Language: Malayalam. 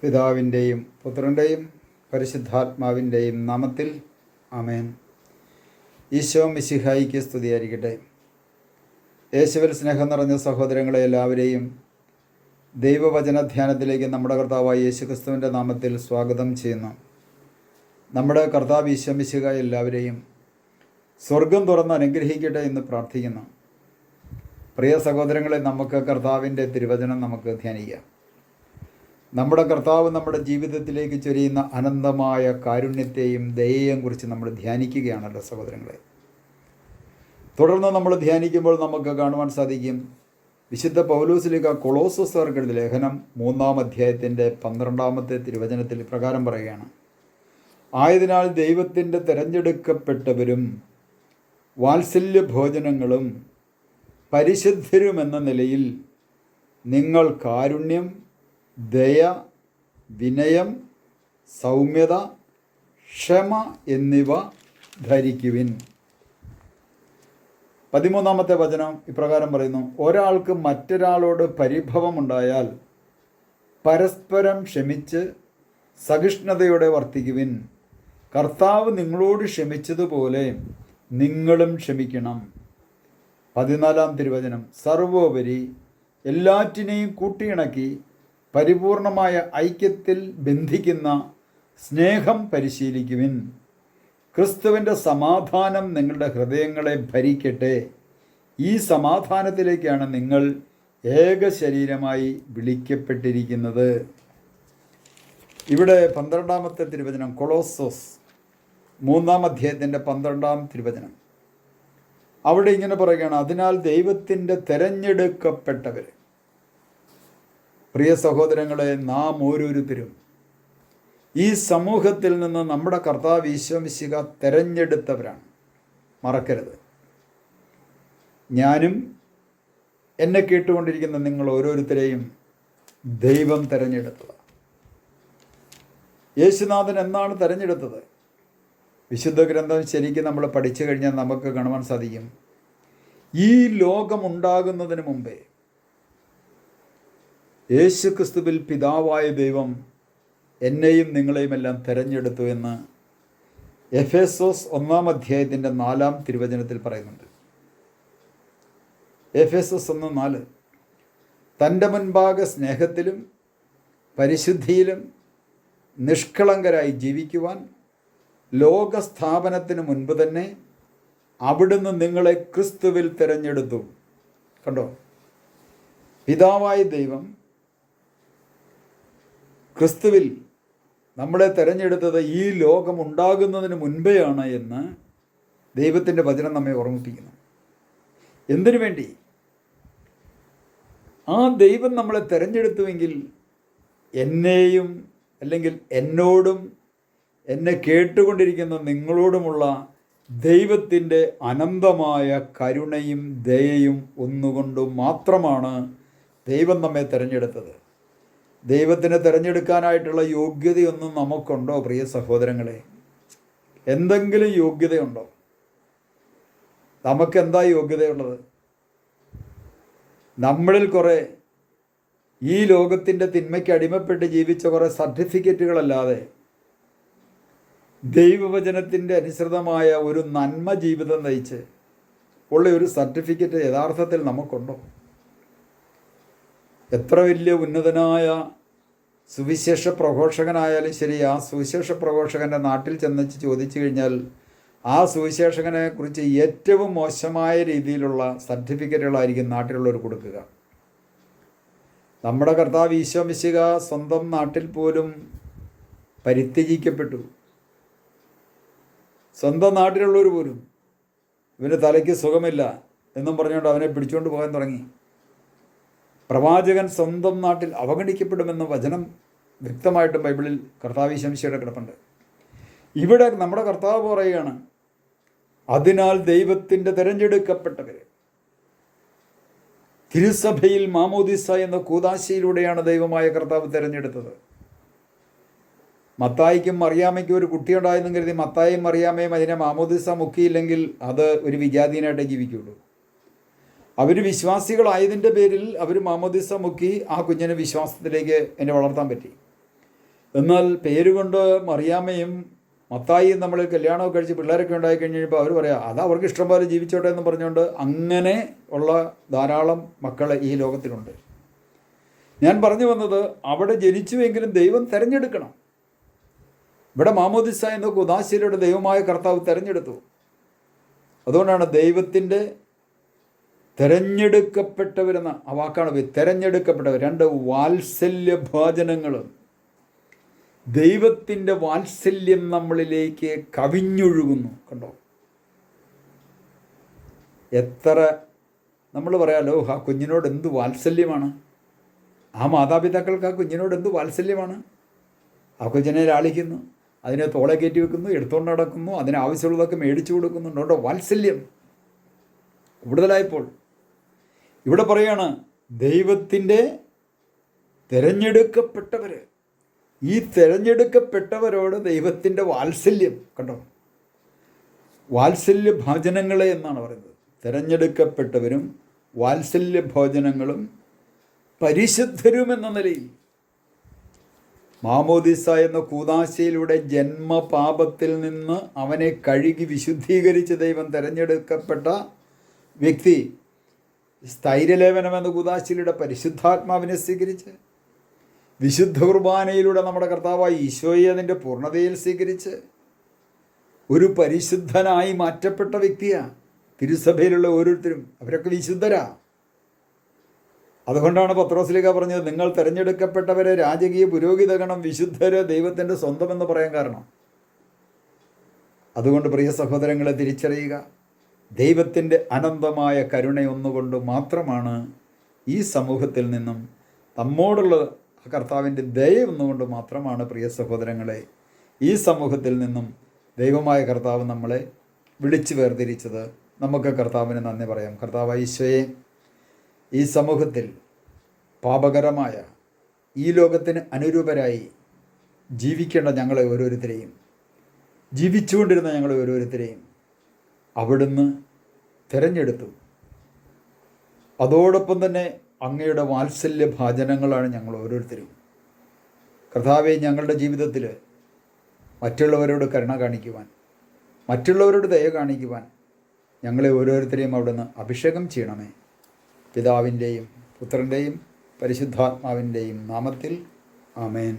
പിതാവിൻ്റെയും പുത്രൻ്റെയും പരിശുദ്ധാത്മാവിൻ്റെയും നാമത്തിൽ ആമേൻ. ഈശോ മിശിഹായിക്ക് സ്തുതിയായിരിക്കട്ടെ. യേശുവിൽ സ്നേഹം നിറഞ്ഞ സഹോദരങ്ങളെ എല്ലാവരെയും ദൈവവചന ധ്യാനത്തിലേക്ക് നമ്മുടെ കർത്താവായ യേശു ക്രിസ്തുവിൻ്റെ നാമത്തിൽ സ്വാഗതം ചെയ്യുന്നു. നമ്മുടെ കർത്താവ് ഈശോ മിശിഹായി എല്ലാവരെയും സ്വർഗം തുറന്ന് അനുഗ്രഹിക്കട്ടെ എന്ന് പ്രാർത്ഥിക്കുന്നു. പ്രിയ സഹോദരങ്ങളെ, നമുക്ക് കർത്താവിൻ്റെ തിരുവചനം നമുക്ക് ധ്യാനിക്കാം. നമ്മുടെ കർത്താവ് നമ്മുടെ ജീവിതത്തിലേക്ക് ചൊരിയുന്ന അനന്തമായ കാരുണ്യത്തെയും ദയയെയും കുറിച്ച് നമ്മൾ ധ്യാനിക്കുകയാണല്ലോ സഹോദരങ്ങളെ. തുടർന്ന് നമ്മൾ ധ്യാനിക്കുമ്പോൾ നമുക്ക് കാണുവാൻ സാധിക്കും, വിശുദ്ധ പൗലോസ്ലീഹ കൊളോസ്യർക്ക് എഴുതിയ ലേഖനം 3-ാം അധ്യായത്തിൻ്റെ 12-ാമത്തെ തിരുവചനത്തിൽ പ്രകാരം പറയുകയാണ്: ആയതിനാൽ ദൈവത്തിൻ്റെ തിരഞ്ഞെടുക്കപ്പെട്ടവരും വാത്സല്യഭോജനങ്ങളും പരിശുദ്ധരുമെന്ന നിലയിൽ നിങ്ങൾ കാരുണ്യം, ദയ, വിനയം, സൗമ്യത, ക്ഷമ എന്നിവ ധരിക്കുവിൻ. 13-ാമത്തെ വചനം ഇപ്രകാരം പറയുന്നു: ഒരാൾക്ക് മറ്റൊരാളോട് പരിഭവമുണ്ടായാൽ പരസ്പരം ക്ഷമിച്ച് സഹിഷ്ണുതയോടെ വർത്തിക്കുവിൻ. കർത്താവ് നിങ്ങളോട് ക്ഷമിച്ചതുപോലെ നിങ്ങളും ക്ഷമിക്കണം. 14-ാം തിരുവചനം: സർവോപരി എല്ലാറ്റിനെയും കൂട്ടിയിണക്കി പരിപൂർണമായ ഐക്യത്തിൽ ബന്ധിക്കുന്ന സ്നേഹം പരിശീലിക്കുവിൻ. ക്രിസ്തുവിൻ്റെ സമാധാനം നിങ്ങളുടെ ഹൃദയങ്ങളെ ഭരിക്കട്ടെ. ഈ സമാധാനത്തിലേക്കാണ് നിങ്ങൾ ഏക ശരീരമായി വിളിക്കപ്പെട്ടിരിക്കുന്നത്. ഇവിടെ 12-ാമത്തെ തിരുവചനം, കൊളോസ്സോസ് 3-ാം അധ്യായത്തിൻ്റെ 12-ാം തിരുവചനം. അവിടെ ഇങ്ങനെ പറയുകയാണ്: അതിനാൽ ദൈവത്തിൻ്റെ തിരഞ്ഞെടുക്കപ്പെട്ടവർ. പ്രിയ സഹോദരങ്ങളെ, നാം ഓരോരുത്തരും ഈ സമൂഹത്തിൽ നിന്ന് നമ്മുടെ കർത്താവ് ഈശോ മിശിഹാ തിരഞ്ഞെടുത്തവരാണ്. മറക്കരുത്. ഞാനും എന്നെ കേട്ടുകൊണ്ടിരിക്കുന്ന നിങ്ങൾ ഓരോരുത്തരെയും ദൈവം തിരഞ്ഞെടുത്തതാണ്. യേശുനാഥൻ എന്നാണ് തിരഞ്ഞെടുത്തത്? വിശുദ്ധ ഗ്രന്ഥം ശരിക്കും നമ്മൾ പഠിച്ചു കഴിഞ്ഞാൽ നമുക്ക് കാണുവാൻ സാധിക്കും, ഈ ലോകമുണ്ടാകുന്നതിന് മുമ്പേ യേശു ക്രിസ്തുവിൽ പിതാവായ ദൈവം എന്നെയും നിങ്ങളെയും എല്ലാം തിരഞ്ഞെടുത്തു എന്ന് എഫേസോസ് 1-ാം അധ്യായത്തിൻ്റെ 4-ാം തിരുവചനത്തിൽ പറയുന്നുണ്ട്. എഫേസോസ് 1:4: തൻ്റെ മുൻപാകെ സ്നേഹത്തിലും പരിശുദ്ധിയിലും നിഷ്കളങ്കരായി ജീവിക്കുവാൻ ലോകസ്ഥാപനത്തിന് മുൻപ് തന്നെ അവിടുന്ന് നിങ്ങളെ ക്രിസ്തുവിൽ തിരഞ്ഞെടുത്തു. കണ്ടോ, പിതാവായ ദൈവം ക്രിസ്തുവിൽ നമ്മളെ തിരഞ്ഞെടുത്തത് ഈ ലോകം ഉണ്ടാകുന്നതിന് മുൻപേയാണ് എന്ന് ദൈവത്തിൻ്റെ വചനം നമ്മെ ഓർമ്മിപ്പിക്കുന്നു. എന്തിനു വേണ്ടി? ആ ദൈവം നമ്മളെ തിരഞ്ഞെടുത്തുവെങ്കിൽ എന്നെയും, അല്ലെങ്കിൽ എന്നോടും എന്നെ കേട്ടുകൊണ്ടിരിക്കുന്ന നിങ്ങളോടുമുള്ള ദൈവത്തിൻ്റെ അനന്തമായ കരുണയും ദയയും ഒന്നുകൊണ്ടും മാത്രമാണ് ദൈവം നമ്മെ തിരഞ്ഞെടുത്തത്. ദൈവത്തിനെ തിരഞ്ഞെടുക്കാനായിട്ടുള്ള യോഗ്യതയൊന്നും നമുക്കുണ്ടോ പ്രിയ സഹോദരങ്ങളെ? എന്തെങ്കിലും യോഗ്യതയുണ്ടോ? നമുക്കെന്താ യോഗ്യതയുള്ളത്? നമ്മളിൽ കുറേ ഈ ലോകത്തിൻ്റെ തിന്മയ്ക്ക് അടിമപ്പെട്ട് ജീവിച്ച കുറേ സർട്ടിഫിക്കറ്റുകളല്ലാതെ ദൈവവചനത്തിൻ്റെ അനുസൃതമായ ഒരു നന്മ ജീവിതം നയിച്ച് ഉള്ള ഒരു സർട്ടിഫിക്കറ്റ് യഥാർത്ഥത്തിൽ നമുക്കുണ്ടോ? എത്ര വലിയ ഉന്നതനായ സുവിശേഷ പ്രഘോഷകനായാലും ശരി, ആ സുവിശേഷ പ്രഘോഷകൻ്റെ നാട്ടിൽ ചെന്ന് ചോദിച്ചു കഴിഞ്ഞാൽ ആ സുവിശേഷകനെ കുറിച്ച് ഏറ്റവും മോശമായ രീതിയിലുള്ള സർട്ടിഫിക്കറ്റുകളായിരിക്കും നാട്ടിലുള്ളവർ കൊടുക്കുക. നമ്മുടെ കർത്താവ് ഈശോ മിശിഹാ സ്വന്തം നാട്ടിൽ പോലും പരിത്യജിക്കപ്പെട്ടു. സ്വന്തം നാട്ടിലുള്ളവർ പോലും ഇവന് തലയ്ക്ക് സുഖമില്ല എന്നും പറഞ്ഞുകൊണ്ട് അവനെ പിടിച്ചുകൊണ്ട് പോകാൻ തുടങ്ങി. പ്രവാചകൻ സ്വന്തം നാട്ടിൽ അവഗണിക്കപ്പെടുമെന്ന വചനം വ്യക്തമായിട്ടും ബൈബിളിൽ കർത്താവ് ഈശോ മിശിഹായുടെ കിടപ്പുണ്ട്. ഇവിടെ നമ്മുടെ കർത്താവ് പറയുകയാണ്, അതിനാൽ ദൈവത്തിൻ്റെ തിരഞ്ഞെടുക്കപ്പെട്ടവർ. തിരുസഭയിൽ മാമോദിസ എന്ന കൂദാശയിലൂടെയാണ് ദൈവമായ കർത്താവ് തിരഞ്ഞെടുത്തത്. മത്തായിക്കും മറിയാമയ്ക്കും ഒരു കുട്ടിയുണ്ടായെന്നും കരുതി മത്തായും മറിയാമയും അതിനെ മാമോദിസ മുക്കിയില്ലെങ്കിൽ അത് ഒരു വിജാതീയനായിട്ടേ ജീവിക്കുകയുള്ളൂ. അവർ വിശ്വാസികളായതിൻ്റെ പേരിൽ അവർ മാമോദിസ മുക്കി ആ കുഞ്ഞിനെ വിശ്വാസത്തിലേക്ക് എന്നെ വളർത്താൻ പറ്റി. എന്നാൽ പേരുകൊണ്ട് മറിയാമ്മയും മത്തായിയും നമ്മൾ കല്യാണമൊക്കെ കഴിച്ച് പിള്ളേരൊക്കെ ഉണ്ടായി കഴിഞ്ഞപ്പോൾ അവർ പറയാം അത് അവർക്ക് ഇഷ്ടം പോലെ ജീവിച്ചോട്ടെ എന്ന് പറഞ്ഞുകൊണ്ട് അങ്ങനെ ഉള്ള ധാരാളം മക്കൾ ഈ ലോകത്തിലുണ്ട്. ഞാൻ പറഞ്ഞു വന്നത് അവിടെ ജനിച്ചുവെങ്കിലും ദൈവം തിരഞ്ഞെടുക്കണം. ഇവിടെ മാമോദിസ എന്ന കുദാശയിലൂടെ ദൈവമായ കർത്താവ് തിരഞ്ഞെടുത്തു. അതുകൊണ്ടാണ് ദൈവത്തിൻ്റെ തിരഞ്ഞെടുക്കപ്പെട്ടവരെന്ന ആ വാക്കാണ് തിരഞ്ഞെടുക്കപ്പെട്ടവർ. രണ്ട് വാത്സല്യഭാജനങ്ങൾ. ദൈവത്തിൻ്റെ വാത്സല്യം നമ്മളിലേക്ക് കവിഞ്ഞൊഴുകുന്നു. കണ്ടോ, എത്ര നമ്മൾ പറയാലോ ആ കുഞ്ഞിനോട് എന്ത് വാത്സല്യമാണ്, ആ മാതാപിതാക്കൾക്ക് ആ കുഞ്ഞിനോട് എന്ത് വാത്സല്യമാണ്. ആ കുഞ്ഞിനെ ലാളിക്കുന്നു, അതിനെ തോളെ കയറ്റി വെക്കുന്നു, എടുത്തുകൊണ്ട് നടക്കുന്നു, അതിനാവശ്യമുള്ളതൊക്കെ മേടിച്ചു കൊടുക്കുന്നുണ്ട്. കേട്ടോ, വാത്സല്യം കൂടുതലായപ്പോൾ ഇവിടെ പറയാണ് ദൈവത്തിൻ്റെ തിരഞ്ഞെടുക്കപ്പെട്ടവർ. ഈ തിരഞ്ഞെടുക്കപ്പെട്ടവരോട് ദൈവത്തിൻ്റെ വാത്സല്യം. കണ്ടോ, വാത്സല്യഭാജനങ്ങളെ എന്നാണ് പറയുന്നത്. തിരഞ്ഞെടുക്കപ്പെട്ടവരും വാത്സല്യഭോജനങ്ങളും പരിശുദ്ധരും എന്ന നിലയിൽ മാമോദിസ എന്ന കൂദാശയിലൂടെ ജന്മപാപത്തിൽ നിന്ന് അവനെ കഴുകി വിശുദ്ധീകരിച്ച് ദൈവം തിരഞ്ഞെടുക്കപ്പെട്ട വ്യക്തി സ്ഥൈര്യലേപനം എന്ന കൂദാശയിലൂടെ പരിശുദ്ധാത്മാവിനെ സ്വീകരിച്ച് വിശുദ്ധ കുർബാനയിലൂടെ നമ്മുടെ കർത്താവായ ഈശോയെ അതിൻ്റെ പൂർണ്ണതയിൽ സ്വീകരിച്ച് ഒരു പരിശുദ്ധനായി മാറ്റപ്പെട്ട വ്യക്തിയാണ്. തിരുസഭയിലുള്ള ഓരോരുത്തരും അവരൊക്കെ വിശുദ്ധരാ. അതുകൊണ്ടാണ് പത്രോസ്ലീഹ പറഞ്ഞത് നിങ്ങൾ തിരഞ്ഞെടുക്കപ്പെട്ടവരെ രാജകീയ പുരോഹിതഗണം വിശുദ്ധര് ദൈവത്തിൻ്റെ സ്വന്തമെന്ന് പറയാൻ കാരണം. അതുകൊണ്ട് പ്രിയ സഹോദരങ്ങളെ തിരിച്ചറിയുക, ദൈവത്തിൻ്റെ അനന്തമായ കരുണയൊന്നുകൊണ്ട് മാത്രമാണ് ഈ സമൂഹത്തിൽ നിന്നും നമ്മോടുള്ള കർത്താവിൻ്റെ ദയ ഒന്നുകൊണ്ട് മാത്രമാണ് പ്രിയ സഹോദരങ്ങളെ ഈ സമൂഹത്തിൽ നിന്നും ദൈവമായ കർത്താവ് നമ്മളെ വിളിച്ചു വേർതിരിച്ചത്. നമുക്ക് കർത്താവിന് നന്ദി പറയാം. കർത്താവ് ഈശോയെ, ഈ സമൂഹത്തിൽ പാപകരമായ ഈ ലോകത്തിന് അനുരൂപരായി ജീവിക്കേണ്ട ഞങ്ങളെ ഓരോരുത്തരെയും, ജീവിച്ചുകൊണ്ടിരുന്ന ഞങ്ങളെ ഓരോരുത്തരെയും അവിടുന്ന് തിരഞ്ഞെടുത്തു. അതോടൊപ്പം തന്നെ അങ്ങയുടെ വാത്സല്യഭാജനങ്ങളാണ് ഞങ്ങൾ ഓരോരുത്തരും. കർത്താവെ, ഞങ്ങളുടെ ജീവിതത്തിൽ മറ്റുള്ളവരോട് കരുണ കാണിക്കുവാൻ, മറ്റുള്ളവരോട് ദയ കാണിക്കുവാൻ ഞങ്ങളെ ഓരോരുത്തരെയും അവിടുന്ന് അഭിഷേകം ചെയ്യണമേ. പിതാവിൻ്റെയും പുത്രൻ്റെയും പരിശുദ്ധാത്മാവിൻ്റെയും നാമത്തിൽ ആമേൻ.